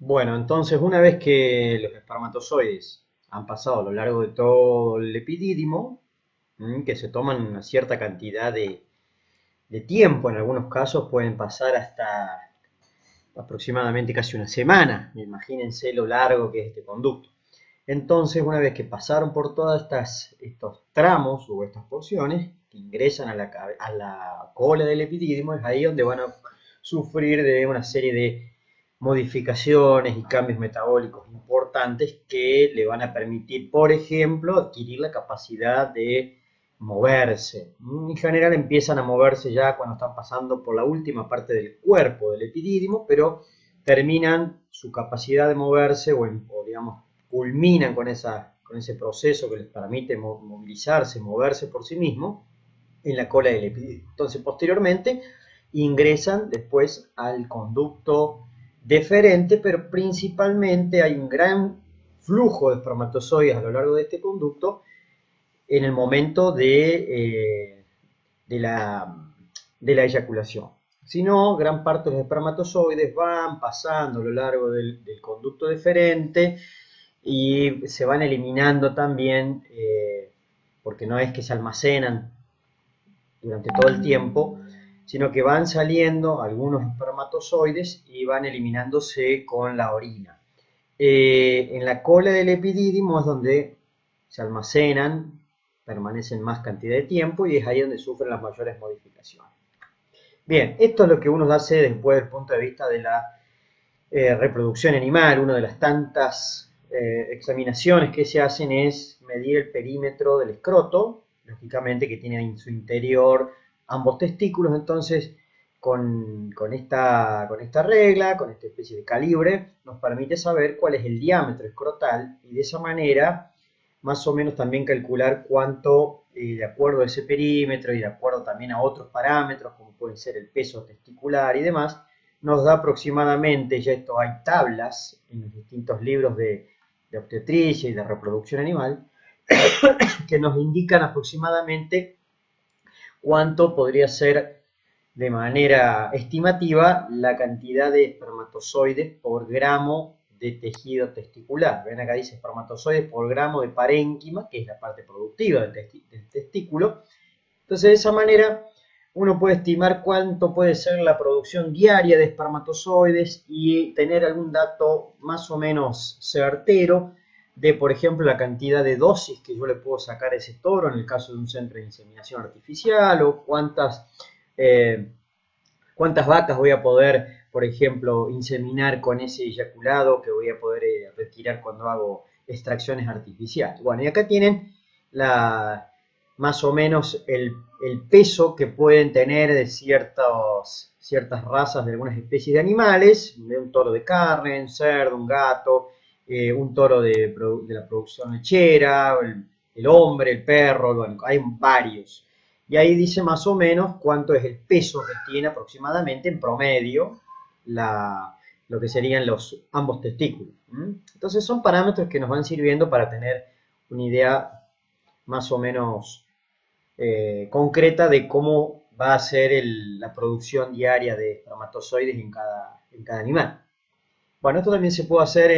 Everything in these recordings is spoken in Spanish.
Bueno, entonces una vez que los espermatozoides han pasado a lo largo de todo el epidídimo, que se toman una cierta cantidad de tiempo, en algunos casos pueden pasar hasta aproximadamente casi una semana, imagínense lo largo que es este conducto. Entonces, una vez que pasaron por todos estos tramos o estas porciones que ingresan a la cola del epidídimo, es ahí donde van a sufrir de una serie de modificaciones y cambios metabólicos importantes que le van a permitir, por ejemplo, adquirir la capacidad de moverse. En general empiezan a moverse ya cuando están pasando por la última parte del cuerpo del epidídimo, pero terminan su capacidad de moverse o digamos, culminan con ese proceso que les permite movilizarse, moverse por sí mismo en la cola del epidídimo. Entonces, posteriormente, ingresan después al conducto deferente, pero principalmente hay un gran flujo de espermatozoides a lo largo de este conducto en el momento de de la eyaculación. Si no, gran parte de los espermatozoides van pasando a lo largo del conducto deferente y se van eliminando también, porque no es que se almacenan durante todo el tiempo, sino que van saliendo algunos espermatozoides y van eliminándose con la orina. En la cola del epidídimo es donde se almacenan, permanecen más cantidad de tiempo y es ahí donde sufren las mayores modificaciones. Bien, esto es lo que uno hace después del punto de vista de la reproducción animal. Una de las tantas examinaciones que se hacen es medir el perímetro del escroto, lógicamente que tiene en su interior ambos testículos. Entonces con esta regla, con esta especie de calibre, nos permite saber cuál es el diámetro escrotal y de esa manera más o menos también calcular cuánto, de acuerdo a ese perímetro y de acuerdo también a otros parámetros, como pueden ser el peso testicular y demás, nos da aproximadamente, ya esto hay tablas en los distintos libros de obstetricia y de reproducción animal, que nos indican aproximadamente cuánto podría ser de manera estimativa la cantidad de espermatozoides por gramo de tejido testicular. Ven acá dice espermatozoides por gramo de parénquima, que es la parte productiva del testículo. Entonces, de esa manera, uno puede estimar cuánto puede ser la producción diaria de espermatozoides y tener algún dato más o menos certero de, por ejemplo, la cantidad de dosis que yo le puedo sacar a ese toro en el caso de un centro de inseminación artificial o eh, cuántas vacas voy a poder, por ejemplo, inseminar con ese eyaculado que voy a poder retirar cuando hago extracciones artificiales. Bueno, y acá tienen la, más o menos el peso que pueden tener de ciertas razas de algunas especies de animales, de un toro de carne, un cerdo, un gato, un toro de la producción lechera, el hombre, el perro, bueno, hay varios. Y ahí dice más o menos cuánto es el peso que tiene aproximadamente en promedio lo que serían ambos testículos. Entonces son parámetros que nos van sirviendo para tener una idea más o menos concreta de cómo va a ser la producción diaria de espermatozoides en cada animal. Bueno, esto también se puede hacer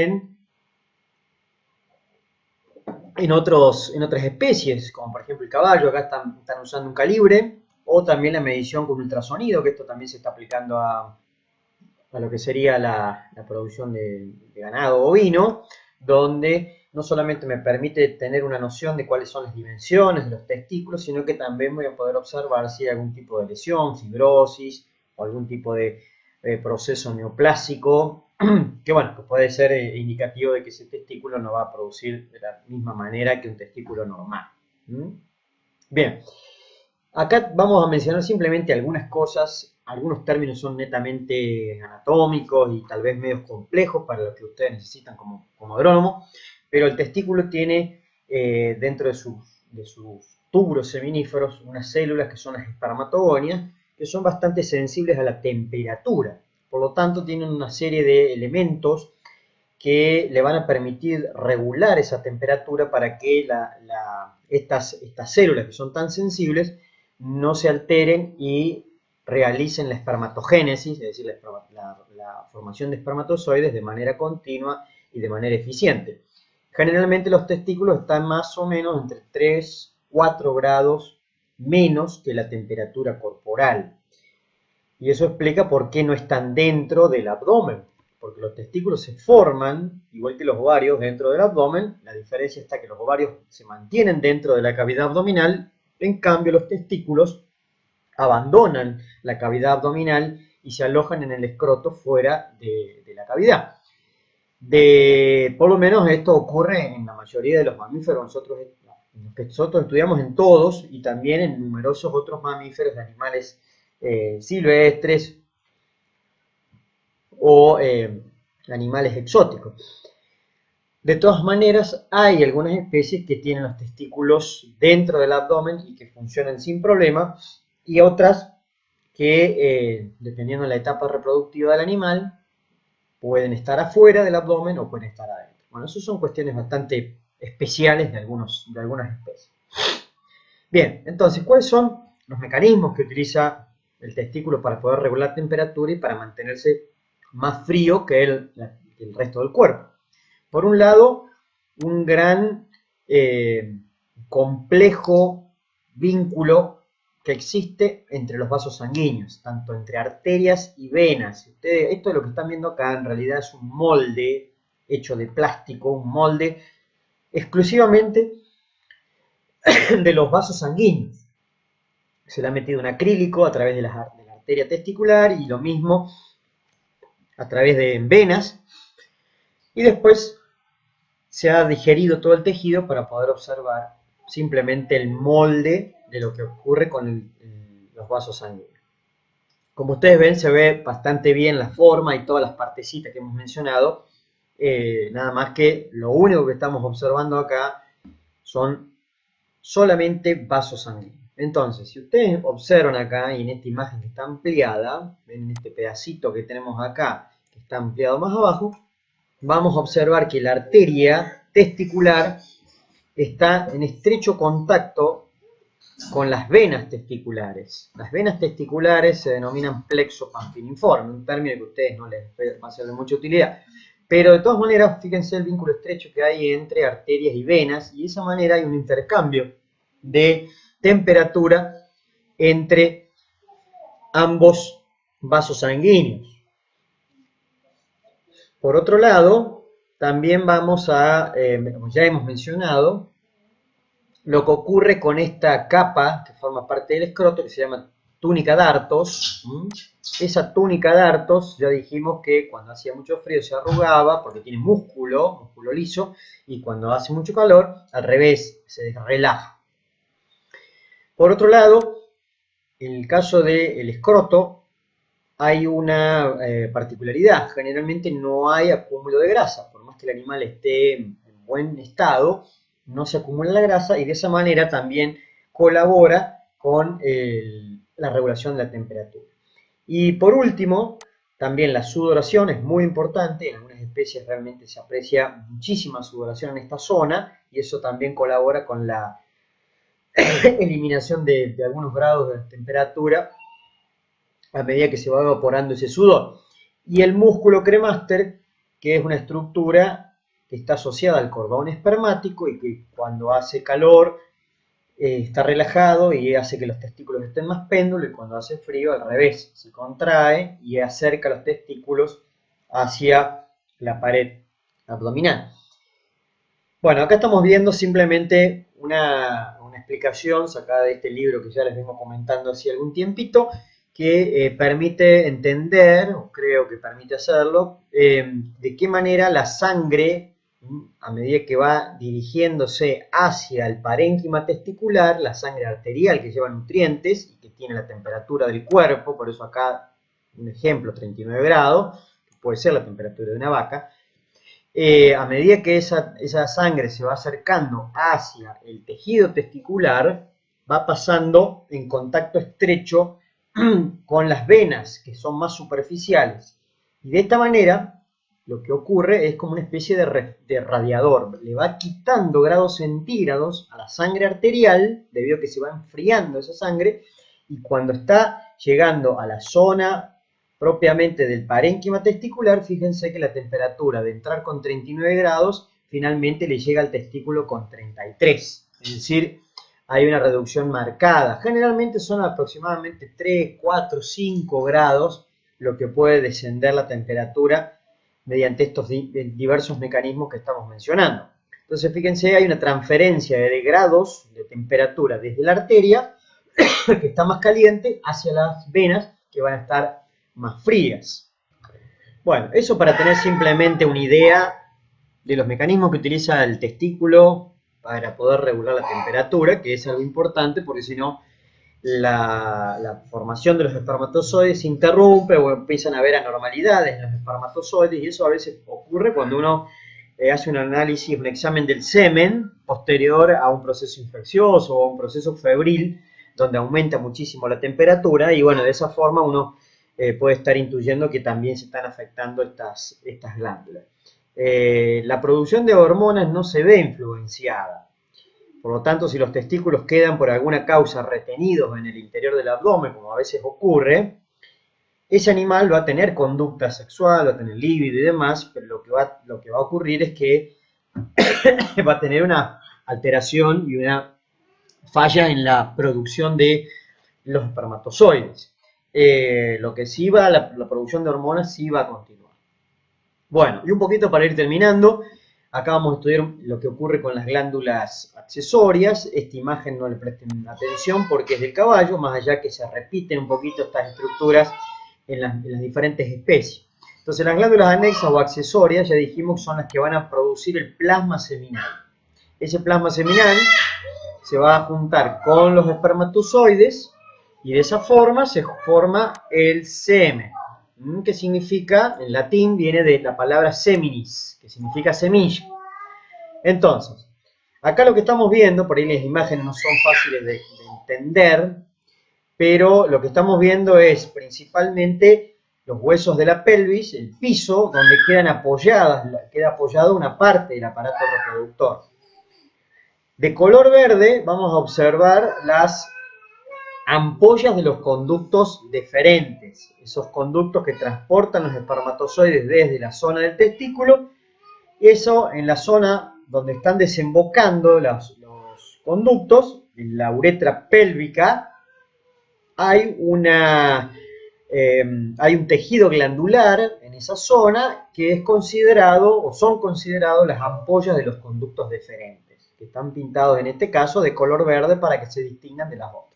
en otras especies, como por ejemplo el caballo, acá están usando un calibre, o también la medición con ultrasonido, que esto también se está aplicando a lo que sería la producción de ganado bovino, donde no solamente me permite tener una noción de cuáles son las dimensiones de los testículos, sino que también voy a poder observar si hay algún tipo de lesión, fibrosis o algún tipo de proceso neoplásico, que bueno, que puede ser indicativo de que ese testículo no va a producir de la misma manera que un testículo normal. ¿Mm? Bien, acá vamos a mencionar simplemente algunas cosas, algunos términos son netamente anatómicos y tal vez medios complejos para lo que ustedes necesitan como agrónomo, pero el testículo tiene dentro de sus tubos seminíferos unas células que son las espermatogonias, que son bastante sensibles a la temperatura, por lo tanto tienen una serie de elementos que le van a permitir regular esa temperatura para que estas células que son tan sensibles no se alteren y realicen la espermatogénesis, es decir, la formación de espermatozoides de manera continua y de manera eficiente. Generalmente los testículos están más o menos entre 3, 4 grados menos que la temperatura corporal. Y eso explica por qué no están dentro del abdomen, porque los testículos se forman, igual que los ovarios, dentro del abdomen. La diferencia está que los ovarios se mantienen dentro de la cavidad abdominal, en cambio los testículos abandonan la cavidad abdominal y se alojan en el escroto fuera de la cavidad. Por lo menos esto ocurre en la mayoría de los mamíferos. Nosotros estudiamos en todos y también en numerosos otros mamíferos de animales silvestres o animales exóticos. De todas maneras, hay algunas especies que tienen los testículos dentro del abdomen y que funcionan sin problema, y otras que, dependiendo de la etapa reproductiva del animal, pueden estar afuera del abdomen o pueden estar adentro. Bueno, eso son cuestiones bastante especiales de algunas especies. Bien, entonces, ¿cuáles son los mecanismos que utiliza el testículo para poder regular temperatura y para mantenerse más frío que el resto del cuerpo? Por un lado, un gran complejo vínculo que existe entre los vasos sanguíneos, tanto entre arterias y venas. Esto es lo que están viendo acá, en realidad es un molde hecho de plástico, un molde exclusivamente de los vasos sanguíneos. Se le ha metido un acrílico a través de la arteria testicular y lo mismo a través de venas, y después se ha digerido todo el tejido para poder observar simplemente el molde de lo que ocurre con los vasos sanguíneos. Como ustedes ven, se ve bastante bien la forma y todas las partecitas que hemos mencionado, nada más que lo único que estamos observando acá son solamente vasos sanguíneos. Entonces, si ustedes observan acá, y en esta imagen que está ampliada, ven en este pedacito que tenemos acá, que está ampliado más abajo, vamos a observar que la arteria testicular está en estrecho contacto con las venas testiculares. Las venas testiculares se denominan plexo pampiniforme, un término que a ustedes no les va a ser de mucha utilidad. Pero de todas maneras, fíjense el vínculo estrecho que hay entre arterias y venas, y de esa manera hay un intercambio de temperatura entre ambos vasos sanguíneos. Por otro lado, también vamos a, ya hemos mencionado, lo que ocurre con esta capa que forma parte del escroto, que se llama túnica dartos. Esa túnica dartos, ya dijimos que cuando hacía mucho frío se arrugaba porque tiene músculo liso, y cuando hace mucho calor, al revés, se relaja. Por otro lado, en el caso del escroto, hay una particularidad. Generalmente no hay acúmulo de grasa. Por más que el animal esté en buen estado, no se acumula la grasa, y de esa manera también colabora con la regulación de la temperatura. Y por último, también la sudoración es muy importante. En algunas especies realmente se aprecia muchísima sudoración en esta zona, y eso también colabora con la eliminación de algunos grados de temperatura a medida que se va evaporando ese sudor. Y el músculo cremaster, que es una estructura que está asociada al cordón espermático y que cuando hace calor está relajado y hace que los testículos estén más péndulos, y cuando hace frío al revés, se contrae y acerca los testículos hacia la pared abdominal. Bueno, acá estamos viendo simplemente una explicación sacada de este libro que ya les vengo comentando hace algún tiempito, que permite entender, o creo que permite hacerlo, de qué manera la sangre, a medida que va dirigiéndose hacia el parénquima testicular, la sangre arterial que lleva nutrientes y que tiene la temperatura del cuerpo, por eso acá un ejemplo, 39 grados, puede ser la temperatura de una vaca. A medida que esa sangre se va acercando hacia el tejido testicular, va pasando en contacto estrecho con las venas, que son más superficiales. Y de esta manera, lo que ocurre es como una especie de radiador. Le va quitando grados centígrados a la sangre arterial, debido a que se va enfriando esa sangre, y cuando está llegando a la zona propiamente del parénquima testicular, fíjense que la temperatura de entrar con 39 grados finalmente le llega al testículo con 33. Es decir, hay una reducción marcada. Generalmente son aproximadamente 3, 4, 5 grados lo que puede descender la temperatura mediante estos diversos mecanismos que estamos mencionando. Entonces, fíjense, hay una transferencia de grados de temperatura desde la arteria, que está más caliente, hacia las venas, que van a estar más frías. Bueno, eso para tener simplemente una idea de los mecanismos que utiliza el testículo para poder regular la temperatura, que es algo importante porque si no la formación de los espermatozoides se interrumpe o empiezan a haber anormalidades en los espermatozoides y eso a veces ocurre cuando uno hace un análisis, un examen del semen posterior a un proceso infeccioso o a un proceso febril donde aumenta muchísimo la temperatura y bueno, de esa forma uno puede estar intuyendo que también se están afectando estas glándulas. La producción de hormonas no se ve influenciada. Por lo tanto, si los testículos quedan por alguna causa retenidos en el interior del abdomen, como a veces ocurre, ese animal va a tener conducta sexual, va a tener libido y demás, pero lo que va a ocurrir es que va a tener una alteración y una falla en la producción de los espermatozoides. Lo que sí va, la producción de hormonas sí va a continuar. Bueno, y un poquito para ir terminando, acá vamos a estudiar lo que ocurre con las glándulas accesorias. Esta imagen no le presten atención porque es del caballo, más allá que se repiten un poquito estas estructuras en las diferentes especies. Entonces las glándulas anexas o accesorias, ya dijimos, son las que van a producir el plasma seminal. Ese plasma seminal se va a juntar con los espermatozoides y de esa forma se forma el semen, que significa, en latín viene de la palabra seminis, que significa semilla. Entonces, acá lo que estamos viendo, por ahí las imágenes no son fáciles de entender, pero lo que estamos viendo es principalmente los huesos de la pelvis, el piso, donde queda apoyada una parte del aparato reproductor. De color verde vamos a observar las ampollas de los conductos deferentes, esos conductos que transportan los espermatozoides desde la zona del testículo, eso en la zona donde están desembocando los conductos, en la uretra pélvica, hay un tejido glandular en esa zona que es considerado o son considerados las ampollas de los conductos deferentes, que están pintados en este caso de color verde para que se distingan de las otras.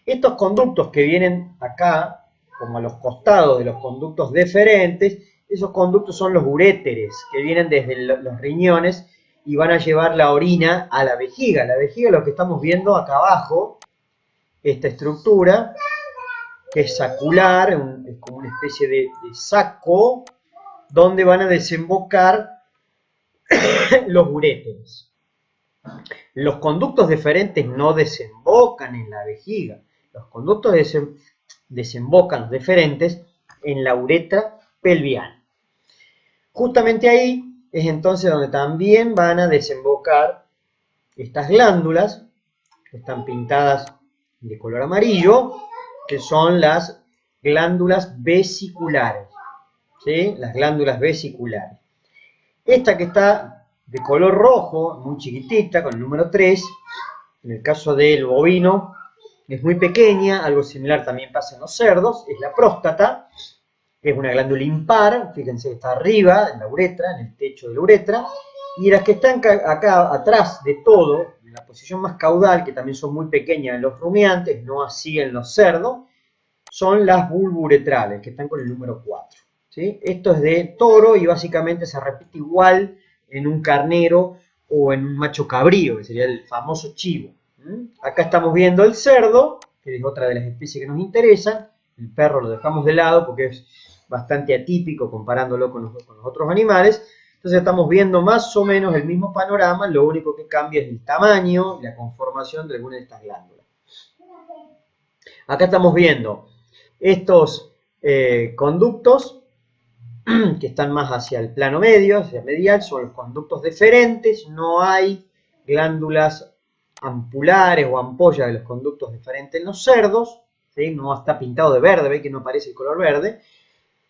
Estos conductos que vienen acá, como a los costados de los conductos deferentes, esos conductos son los uréteres, que vienen desde los riñones y van a llevar la orina a la vejiga. La vejiga es lo que estamos viendo acá abajo, esta estructura, que es sacular, es como una especie de saco, donde van a desembocar los uréteres. Los conductos deferentes no desembocan en la vejiga. Los conductos desembocan, los deferentes, en la uretra pelviana. Justamente ahí es entonces donde también van a desembocar estas glándulas, que están pintadas de color amarillo, que son las glándulas vesiculares. ¿Sí? Las glándulas vesiculares. Esta que está de color rojo, muy chiquitita, con el número 3, en el caso del bovino, es muy pequeña, algo similar también pasa en los cerdos, es la próstata, que es una glándula impar, fíjense que está arriba, en la uretra, en el techo de la uretra, y las que están acá atrás de todo, en la posición más caudal, que también son muy pequeñas en los rumiantes, no así en los cerdos, son las bulburetrales, que están con el número 4. ¿Sí? Esto es de toro y básicamente se repite igual en un carnero o en un macho cabrío, que sería el famoso chivo. Acá estamos viendo el cerdo, que es otra de las especies que nos interesan. El perro lo dejamos de lado porque es bastante atípico comparándolo con los otros animales. Entonces estamos viendo más o menos el mismo panorama, lo único que cambia es el tamaño y la conformación de alguna de estas glándulas. Acá estamos viendo estos conductos que están más hacia el plano medio, hacia el medial, son los conductos deferentes, no hay glándulas ampulares o ampollas de los conductos deferentes en los cerdos, ¿sí? No está pintado de verde, ve que no aparece el color verde.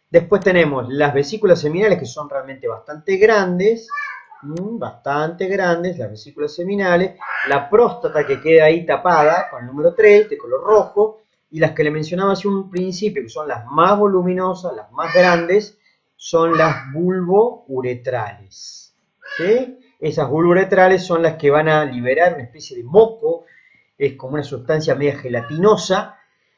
Después tenemos las vesículas seminales, que son realmente bastante grandes, las vesículas seminales, la próstata que queda ahí tapada con el número 3, de color rojo, y las que le mencionaba hace un principio, que son las más voluminosas, las más grandes, son las bulbouretrales, ¿sí? Esas bulbouretrales son las que van a liberar una especie de moco, es como una sustancia media gelatinosa,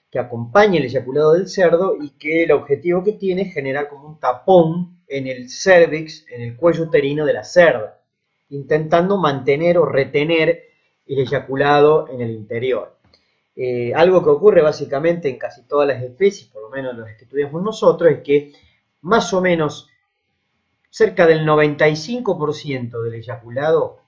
que acompaña el eyaculado del cerdo y que el objetivo que tiene es generar como un tapón en el cérvix, en el cuello uterino de la cerda, intentando mantener o retener el eyaculado en el interior. Algo que ocurre básicamente en casi todas las especies, por lo menos las que estudiamos nosotros, es que más o menos cerca del 95% del eyaculado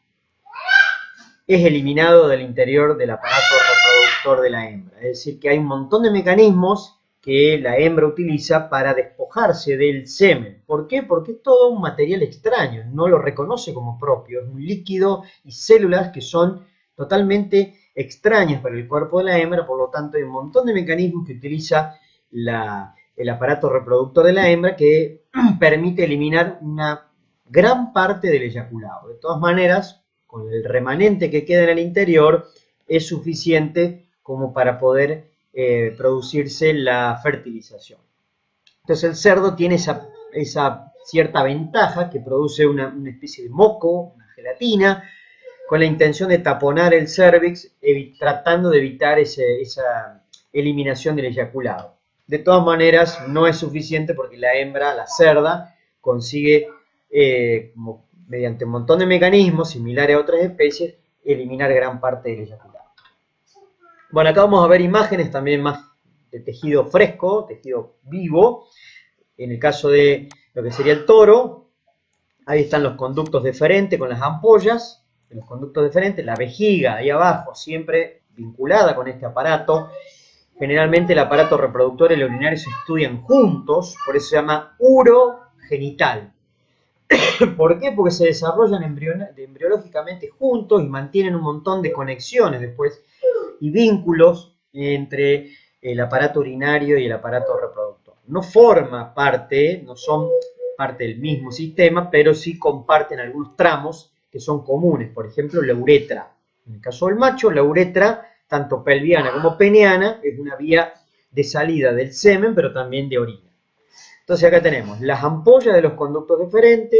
es eliminado del interior del aparato reproductor de la hembra. Es decir, que hay un montón de mecanismos que la hembra utiliza para despojarse del semen. ¿Por qué? Porque es todo un material extraño, no lo reconoce como propio, es un líquido y células que son totalmente extrañas para el cuerpo de la hembra, por lo tanto hay un montón de mecanismos que utiliza el aparato reproductor de la hembra que permite eliminar una gran parte del eyaculado. De todas maneras, con el remanente que queda en el interior, es suficiente como para poder producirse la fertilización. Entonces el cerdo tiene esa cierta ventaja que produce una especie de moco, una gelatina, con la intención de taponar el cérvix, tratando de evitar esa eliminación del eyaculado. De todas maneras, no es suficiente porque la hembra, la cerda, consigue, mediante un montón de mecanismos similares a otras especies, eliminar gran parte del eyaculado. Bueno, acá vamos a ver imágenes también más de tejido fresco, tejido vivo. En el caso de lo que sería el toro, ahí están los conductos deferentes con las ampollas, los conductos deferentes, la vejiga ahí abajo, siempre vinculada con este aparato. Generalmente el aparato reproductor y el urinario se estudian juntos, por eso se llama urogenital. ¿Por qué? Porque se desarrollan embriológicamente juntos y mantienen un montón de conexiones después y vínculos entre el aparato urinario y el aparato reproductor. No forma parte, no son parte del mismo sistema, pero sí comparten algunos tramos que son comunes. Por ejemplo, la uretra. En el caso del macho, la uretra, tanto pelviana como peneana, es una vía de salida del semen, pero también de orina. Entonces acá tenemos las ampollas de los conductos deferentes,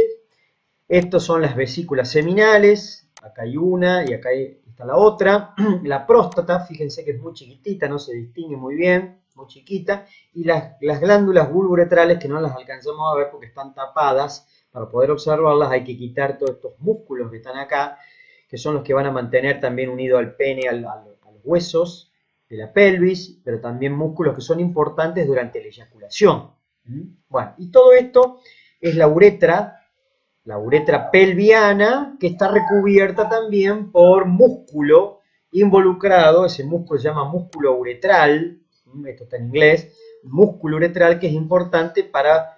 estos son las vesículas seminales, acá hay una y acá está la otra. La próstata, fíjense que es muy chiquitita, no se distingue muy bien, muy chiquita. Y las glándulas bulbouretrales, que no las alcanzamos a ver porque están tapadas, para poder observarlas hay que quitar todos estos músculos que están acá, que son los que van a mantener también unido al pene, a los huesos de la pelvis, pero también músculos que son importantes durante la eyaculación. Bueno, y todo esto es la uretra pelviana, que está recubierta también por músculo involucrado, ese músculo se llama músculo uretral, esto está en inglés, músculo uretral que es importante para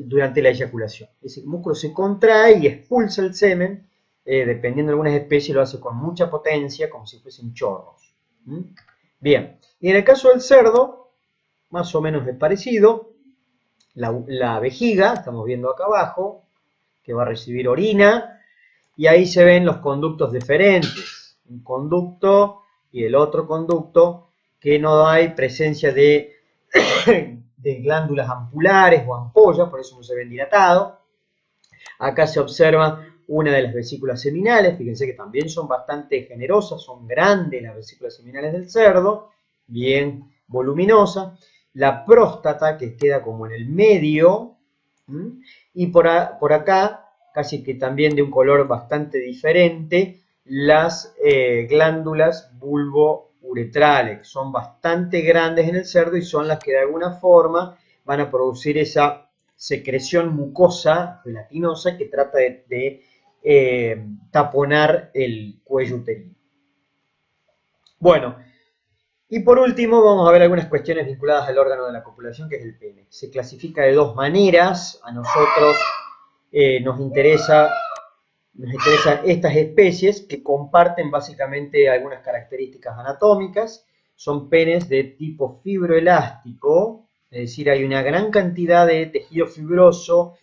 durante la eyaculación. Ese músculo se contrae y expulsa el semen, dependiendo de algunas especies lo hace con mucha potencia, como si fuesen chorros. Bien, y en el caso del cerdo, más o menos es parecido, la vejiga, estamos viendo acá abajo, que va a recibir orina, y ahí se ven los conductos deferentes, un conducto y el otro conducto, que no hay presencia de glándulas ampulares o ampollas, por eso no se ven dilatados. Acá se observa una de las vesículas seminales, fíjense que también son bastante generosas, son grandes las vesículas seminales del cerdo, bien voluminosas. La próstata, que queda como en el medio, y por acá, casi que también de un color bastante diferente, las glándulas bulbouretrales, que son bastante grandes en el cerdo y son las que de alguna forma van a producir esa secreción mucosa gelatinosa que trata de taponar el cuello uterino. Bueno, y por último vamos a ver algunas cuestiones vinculadas al órgano de la copulación, que es el pene. Se clasifica de dos maneras. A nosotros nos interesan estas especies que comparten básicamente algunas características anatómicas. son penes de tipo fibroelástico, es decir, hay una gran cantidad de tejido fibroso,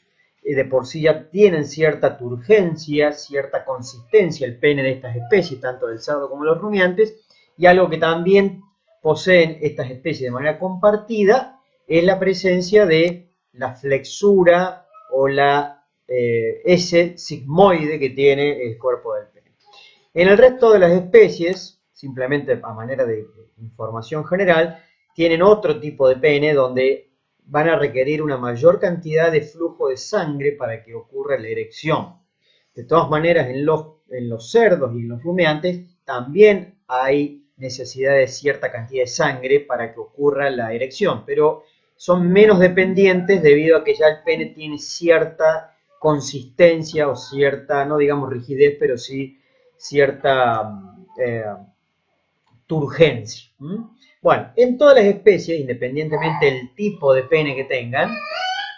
de por sí ya tienen cierta turgencia, cierta consistencia el pene de estas especies, tanto del cerdo como los rumiantes, y algo que también poseen estas especies de manera compartida es la presencia de la flexura o la S sigmoide que tiene el cuerpo del pene. En el resto de las especies, simplemente a manera de información general, tienen otro tipo de pene donde van a requerir una mayor cantidad de flujo de sangre para que ocurra la erección. De todas maneras, en los cerdos y en los rumiantes también hay necesidad de cierta cantidad de sangre para que ocurra la erección, pero son menos dependientes debido a que ya el pene tiene cierta consistencia o cierta, no digamos rigidez, pero sí cierta turgencia. Bueno, en todas las especies, independientemente del tipo de pene que tengan,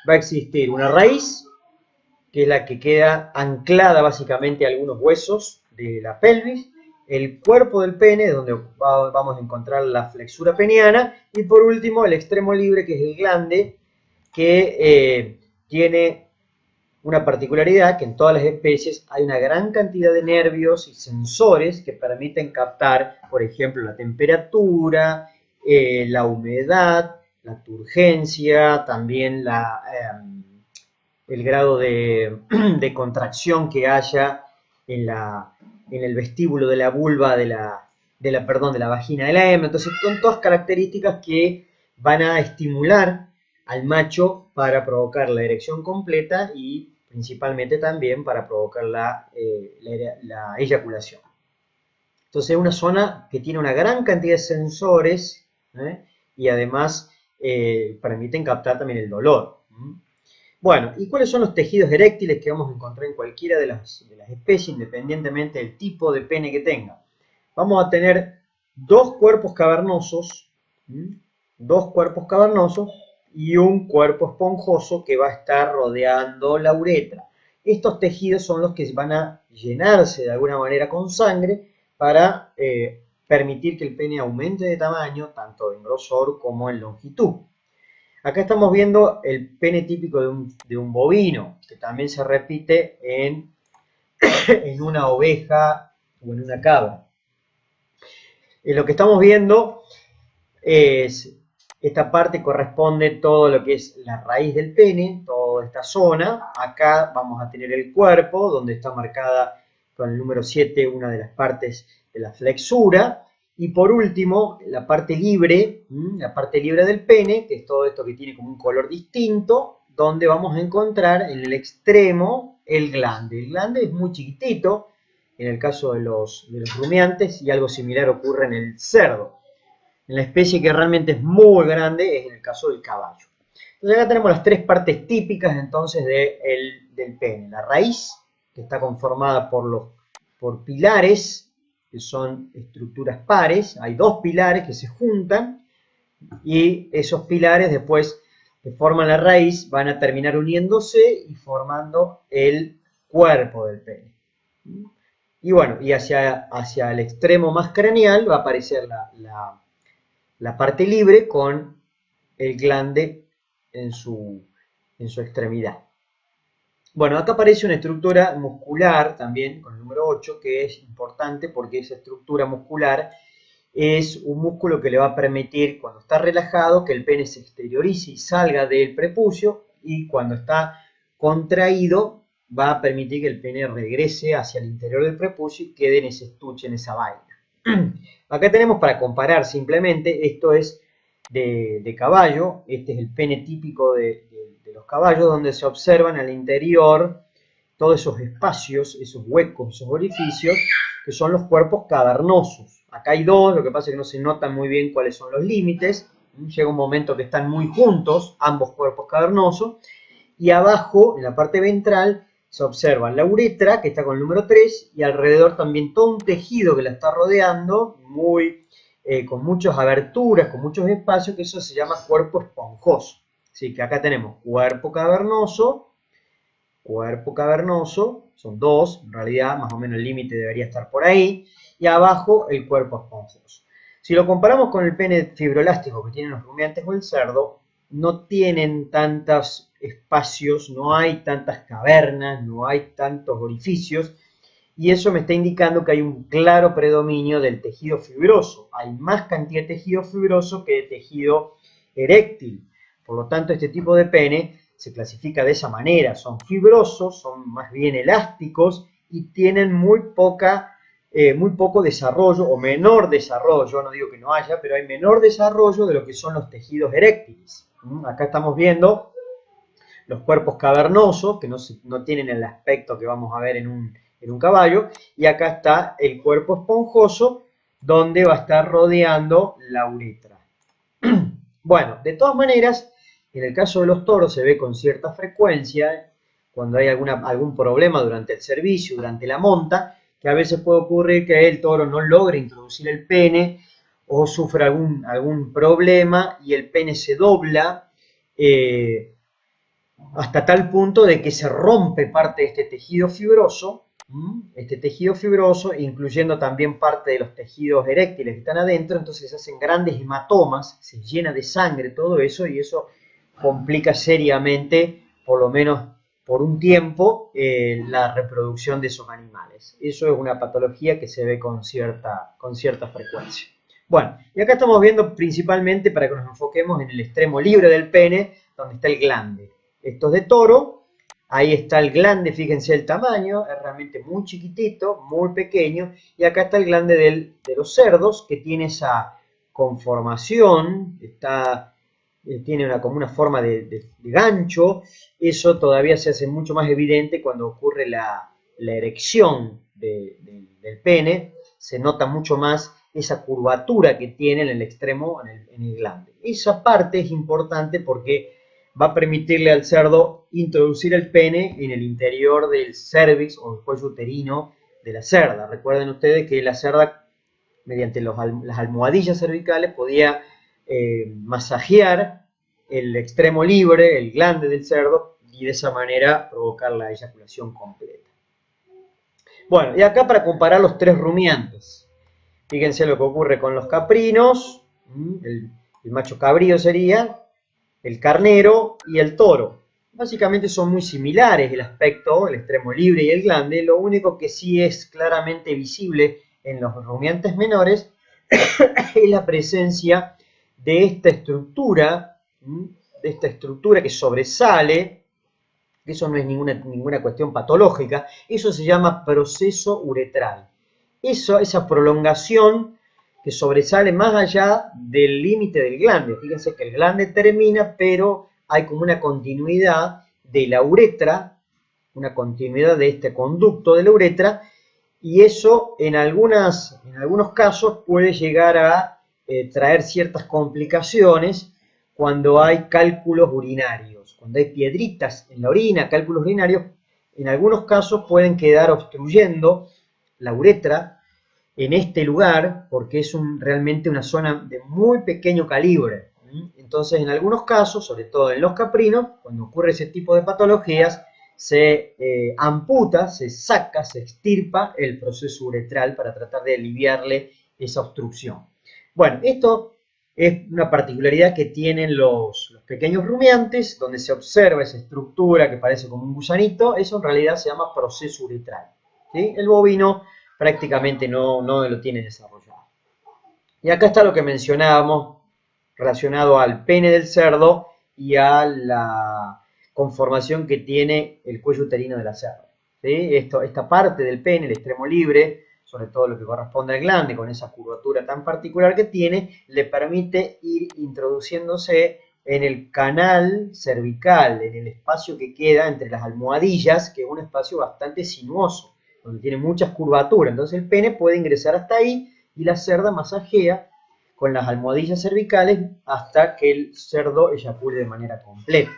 va a existir una raíz, que es la que queda anclada básicamente a algunos huesos de la pelvis, el cuerpo del pene, donde vamos a encontrar la flexura peniana, y por último el extremo libre, que es el glande, que tiene una particularidad, que en todas las especies hay una gran cantidad de nervios y sensores que permiten captar, por ejemplo, la temperatura, la humedad, la turgencia, también el grado de contracción que haya en el vestíbulo de la vulva de la vagina de la hembra. Entonces, son todas características que van a estimular al macho para provocar la erección completa y principalmente también para provocar la eyaculación. Entonces es una zona que tiene una gran cantidad de sensores, y además permiten captar también el dolor. Bueno, ¿y cuáles son los tejidos eréctiles que vamos a encontrar en cualquiera de las especies, independientemente del tipo de pene que tenga? Vamos a tener dos cuerpos cavernosos, y un cuerpo esponjoso que va a estar rodeando la uretra. Estos tejidos son los que van a llenarse de alguna manera con sangre para permitir que el pene aumente de tamaño, tanto en grosor como en longitud. Acá estamos viendo el pene típico de un bovino, que también se repite en una oveja o en una cabra. Lo que estamos viendo es, esta parte corresponde todo lo que es la raíz del pene, toda esta zona. Acá vamos a tener el cuerpo, donde está marcada con el número 7 una de las partes de la flexura. Y por último, la parte libre del pene, que es todo esto que tiene como un color distinto, donde vamos a encontrar en el extremo el glande. El glande es muy chiquitito, en el caso de los rumiantes, y algo similar ocurre en el cerdo. En la especie que realmente es muy grande es en el caso del caballo. Entonces acá tenemos las tres partes típicas entonces del pene. La raíz, que está conformada por pilares, que son estructuras pares. Hay dos pilares que se juntan y esos pilares después que forman la raíz van a terminar uniéndose y formando el cuerpo del pene. Y bueno, y hacia el extremo más craneal va a aparecer la parte libre con el glande en su extremidad. Bueno, acá aparece una estructura muscular también, con el número 8, que es importante porque esa estructura muscular es un músculo que le va a permitir, cuando está relajado, que el pene se exteriorice y salga del prepucio, y cuando está contraído, va a permitir que el pene regrese hacia el interior del prepucio y quede en ese estuche, en esa vaina. Acá tenemos para comparar simplemente, esto es de caballo, este es el pene típico de los caballos, donde se observan al interior todos esos espacios, esos huecos, esos orificios, que son los cuerpos cavernosos. Acá hay dos, lo que pasa es que no se notan muy bien cuáles son los límites. Llega un momento que están muy juntos, ambos cuerpos cavernosos, y abajo, en la parte ventral, se observa la uretra, que está con el número 3, y alrededor también todo un tejido que la está rodeando, con muchas aberturas, con muchos espacios, que eso se llama cuerpo esponjoso. Así que acá tenemos cuerpo cavernoso, son dos, en realidad más o menos el límite debería estar por ahí, y abajo el cuerpo esponjoso. Si lo comparamos con el pene fibroelástico que tienen los rumiantes o el cerdo, no tienen tantos espacios, no hay tantas cavernas, no hay tantos orificios, y eso me está indicando que hay un claro predominio del tejido fibroso. Hay más cantidad de tejido fibroso que de tejido eréctil. Por lo tanto, este tipo de pene se clasifica de esa manera. Son fibrosos, son más bien elásticos y tienen muy poco desarrollo o menor desarrollo, no digo que no haya, pero hay menor desarrollo de lo que son los tejidos eréctiles. Acá estamos viendo los cuerpos cavernosos, que no tienen el aspecto que vamos a ver en un caballo, y acá está el cuerpo esponjoso, donde va a estar rodeando la uretra. Bueno, de todas maneras, en el caso de los toros se ve con cierta frecuencia, cuando hay algún problema durante el servicio, durante la monta, que a veces puede ocurrir que el toro no logre introducir el pene o sufra algún problema y el pene se dobla hasta tal punto de que se rompe parte de este tejido fibroso, incluyendo también parte de los tejidos eréctiles que están adentro, entonces se hacen grandes hematomas, se llena de sangre todo eso, y eso complica seriamente, por lo menos por un tiempo, la reproducción de esos animales. Eso es una patología que se ve con cierta frecuencia. Bueno, y acá estamos viendo principalmente, para que nos enfoquemos en el extremo libre del pene, donde está el glande. Esto es de toro, ahí está el glande, fíjense el tamaño, es realmente muy chiquitito, muy pequeño, y acá está el glande de los cerdos, que tiene esa conformación, tiene como una forma de gancho. Eso todavía se hace mucho más evidente cuando ocurre la erección del pene, se nota mucho más esa curvatura que tiene en el extremo, en el glande. Esa parte es importante porque va a permitirle al cerdo introducir el pene en el interior del cervix o el cuello uterino de la cerda. Recuerden ustedes que la cerda, mediante las almohadillas cervicales, podía masajear el extremo libre, el glande del cerdo, y de esa manera provocar la eyaculación completa. Bueno, y acá para comparar los tres rumiantes. Fíjense lo que ocurre con los caprinos, el macho cabrío sería, el carnero y el toro. Básicamente son muy similares el aspecto, el extremo libre y el glande. Lo único que sí es claramente visible en los rumiantes menores es la presencia de esta estructura que sobresale. Eso no es ninguna cuestión patológica, eso se llama proceso uretral. Esa prolongación que sobresale más allá del límite del glande. Fíjense que el glande termina, pero hay como una continuidad de la uretra, una continuidad de este conducto de la uretra, y eso en algunos casos puede llegar a traer ciertas complicaciones cuando hay cálculos urinarios. Cuando hay piedritas en la orina, cálculos urinarios, en algunos casos pueden quedar obstruyendo la uretra en este lugar, porque es realmente una zona de muy pequeño calibre. Entonces, en algunos casos, sobre todo en los caprinos, cuando ocurre ese tipo de patologías, se amputa, se saca, se extirpa el proceso uretral para tratar de aliviarle esa obstrucción. Bueno, esto es una particularidad que tienen los pequeños rumiantes, donde se observa esa estructura que parece como un gusanito. Eso en realidad se llama proceso uretral, ¿sí? El bovino prácticamente no lo tiene desarrollado. Y acá está lo que mencionábamos relacionado al pene del cerdo y a la conformación que tiene el cuello uterino de la cerda. ¿Sí? Esta parte del pene, el extremo libre, sobre todo lo que corresponde al glande, con esa curvatura tan particular que tiene, le permite ir introduciéndose en el canal cervical, en el espacio que queda entre las almohadillas, que es un espacio bastante sinuoso, donde tiene muchas curvaturas. Entonces el pene puede ingresar hasta ahí y la cerda masajea con las almohadillas cervicales hasta que el cerdo eyacule de manera completa.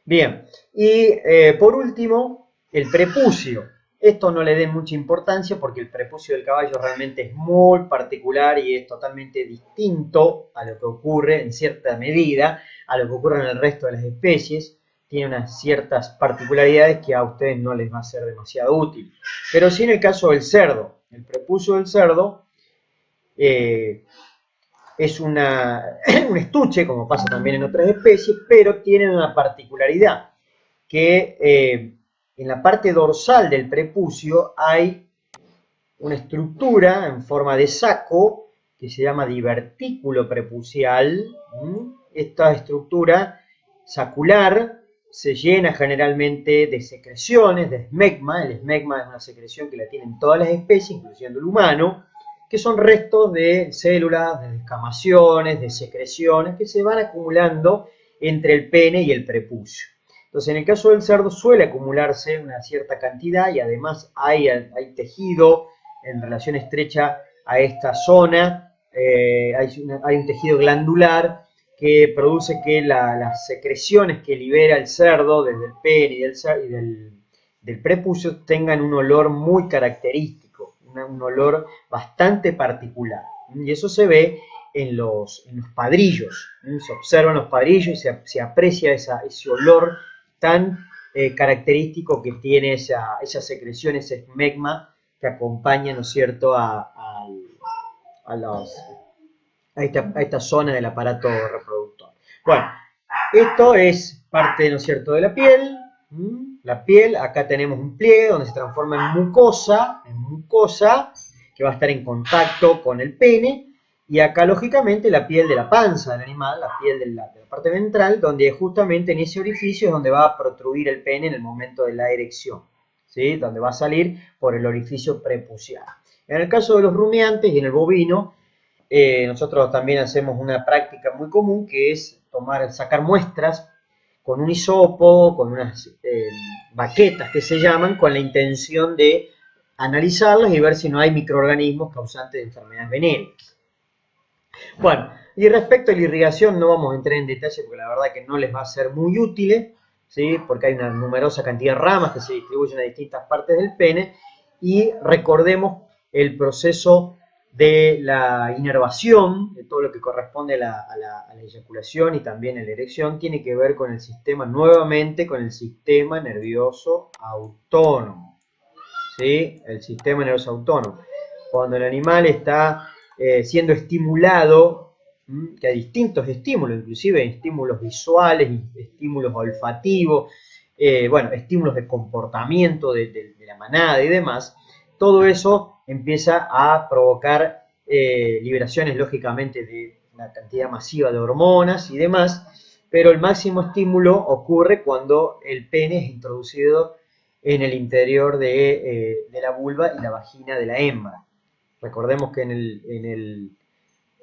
Bien, y por último, el prepucio. Esto no le den mucha importancia porque el prepucio del caballo realmente es muy particular y es totalmente distinto a lo que ocurre en cierta medida, a lo que ocurre en el resto de las especies. Tiene unas ciertas particularidades que a ustedes no les va a ser demasiado útil. Pero sí en el caso del cerdo. El prepucio del cerdo es un estuche, como pasa también en otras especies, pero tienen una particularidad, que en la parte dorsal del prepucio hay una estructura en forma de saco que se llama divertículo prepucial. Esta estructura sacular se llena generalmente de secreciones, de esmegma. El esmegma es una secreción que la tienen todas las especies, incluyendo el humano, que son restos de células, de descamaciones, de secreciones que se van acumulando entre el pene y el prepucio. Entonces, en el caso del cerdo suele acumularse una cierta cantidad y además hay tejido en relación estrecha a esta zona, hay un tejido glandular que produce que las secreciones que libera el cerdo desde el pene del prepucio tengan un olor muy característico, un olor bastante particular. Y eso se ve en los padrillos. Se observan los padrillos y se aprecia ese olor tan característico que tiene esa secreción, ese esmegma que acompaña, ¿no es cierto?, a esta zona del aparato reproductor. Bueno, esto es parte, ¿no es cierto?, de la piel. La piel, acá tenemos un pliegue donde se transforma en mucosa, que va a estar en contacto con el pene. Y acá, lógicamente, la piel de la panza del animal, la piel de la parte ventral, donde justamente en ese orificio es donde va a protruir el pene en el momento de la erección, ¿sí? Donde va a salir por el orificio prepucial. En el caso de los rumiantes y en el bovino, nosotros también hacemos una práctica muy común que es sacar muestras con un hisopo, con unas baquetas que se llaman, con la intención de analizarlas y ver si no hay microorganismos causantes de enfermedades venéreas. Bueno, y respecto a la irrigación no vamos a entrar en detalle porque la verdad que no les va a ser muy útil, ¿sí? Porque hay una numerosa cantidad de ramas que se distribuyen a distintas partes del pene y recordemos el proceso de la inervación, de todo lo que corresponde a la eyaculación y también a la erección, tiene que ver con el sistema, nuevamente con el sistema nervioso autónomo, ¿sí? El sistema nervioso autónomo. Cuando el animal está siendo estimulado, que hay distintos estímulos, inclusive estímulos visuales, estímulos olfativos, bueno, estímulos de comportamiento de la manada y demás, todo eso empieza a provocar liberaciones, lógicamente, de una cantidad masiva de hormonas y demás, pero el máximo estímulo ocurre cuando el pene es introducido en el interior de la vulva y la vagina de la hembra. Recordemos que en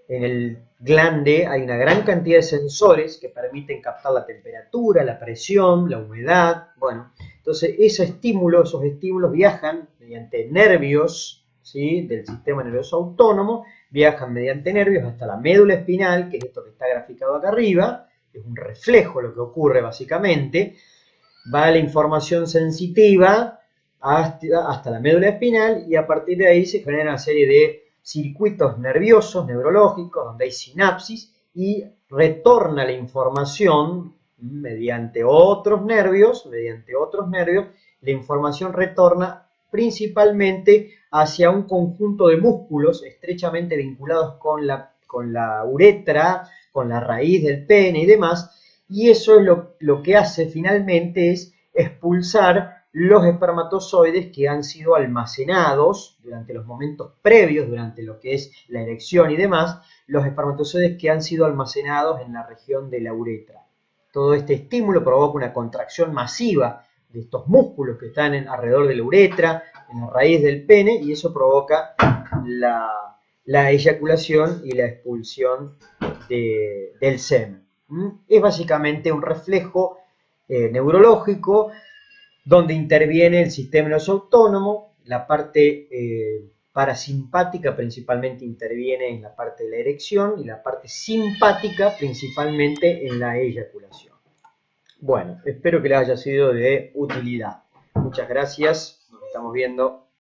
el glande hay una gran cantidad de sensores que permiten captar la temperatura, la presión, la humedad. Bueno, entonces esos estímulos viajan mediante nervios, ¿sí?, del sistema nervioso autónomo, viajan mediante nervios hasta la médula espinal, que es esto que está graficado acá arriba, es un reflejo lo que ocurre básicamente. Va la información sensitiva hasta la médula espinal y a partir de ahí se genera una serie de circuitos nerviosos, neurológicos, donde hay sinapsis y retorna la información mediante otros nervios, la información retorna principalmente hacia un conjunto de músculos estrechamente vinculados con la uretra, con la raíz del pene y demás, y eso es lo que hace finalmente es expulsar los espermatozoides que han sido almacenados durante los momentos previos, durante lo que es la erección y demás, los espermatozoides que han sido almacenados en la región de la uretra. Todo este estímulo provoca una contracción masiva de estos músculos que están alrededor de la uretra, en la raíz del pene, y eso provoca la eyaculación y la expulsión del semen. Es básicamente un reflejo neurológico donde interviene el sistema nervioso autónomo, la parte parasimpática principalmente interviene en la parte de la erección y la parte simpática principalmente en la eyaculación. Bueno, espero que les haya sido de utilidad. Muchas gracias, nos estamos viendo.